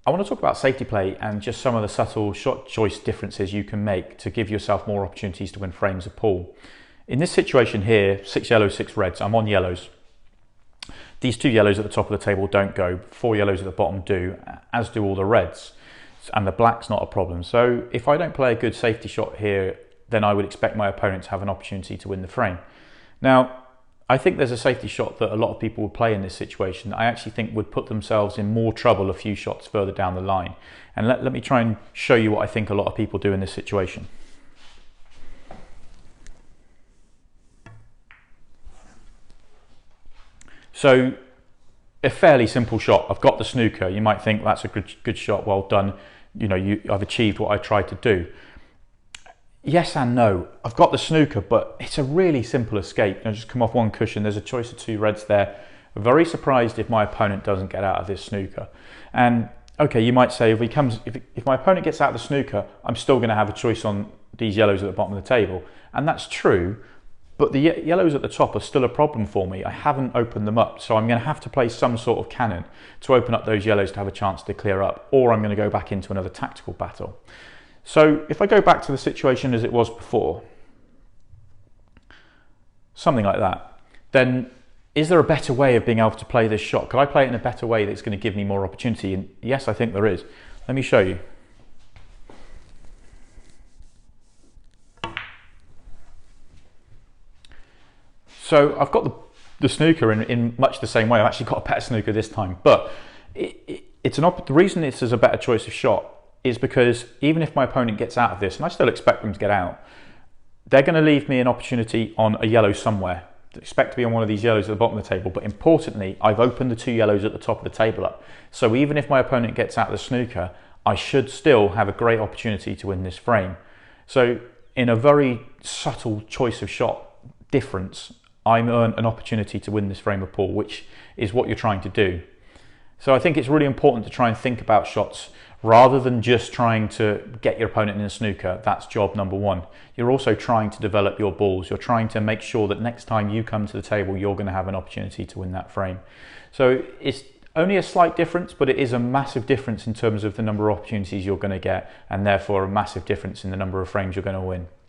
I want to talk about safety play and just some of the subtle shot choice differences you can make to give yourself more opportunities to win frames of pool. In this situation here, 6 yellows, 6 reds, I'm on yellows. These 2 yellows at the top of the table don't go, 4 yellows at the bottom do, as do all the reds. And the black's not a problem. So if I don't play a good safety shot here, then I would expect my opponent to have an opportunity to win the frame. Now, I think there's a safety shot that a lot of people would play in this situation that I actually think would put themselves in more trouble a few shots further down the line. And let me try and show you what I think a lot of people do in this situation. So, a fairly simple shot. I've got the snooker. You might think that's a good shot, well done. You know, I've achieved what I tried to do. Yes and no. I've got the snooker, but it's a really simple escape. I just come off one cushion. There's a choice of 2 reds there. I'm very surprised if my opponent doesn't get out of this snooker. And okay, you might say if my opponent gets out of the snooker, I'm still going to have a choice on these yellows at the bottom of the table, and that's true. But the yellows at the top are still a problem for me. I haven't opened them up, so I'm going to have to play some sort of cannon to open up those yellows to have a chance to clear up, or I'm going to go back into another tactical battle. So if I go back to the situation as it was before, something like that, then is there a better way of being able to play this shot? Could I play it in a better way that's going to give me more opportunity? And yes, I think there is. Let me show you. So I've got the snooker in much the same way. I've actually got a better snooker this time, but the reason this is a better choice of shot is because even if my opponent gets out of this, and I still expect them to get out, they're going to leave me an opportunity on a yellow somewhere. I expect to be on one of these yellows at the bottom of the table, but importantly, I've opened the 2 yellows at the top of the table up. So even if my opponent gets out of the snooker, I should still have a great opportunity to win this frame. So in a very subtle choice of shot difference, I'm earned an opportunity to win this frame of pool, which is what you're trying to do. So I think it's really important to try and think about shots rather than just trying to get your opponent in a snooker. That's job number 1. You're also trying to develop your balls. You're trying to make sure that next time you come to the table, you're going to have an opportunity to win that frame. So it's only a slight difference, but it is a massive difference in terms of the number of opportunities you're going to get, and therefore a massive difference in the number of frames you're going to win.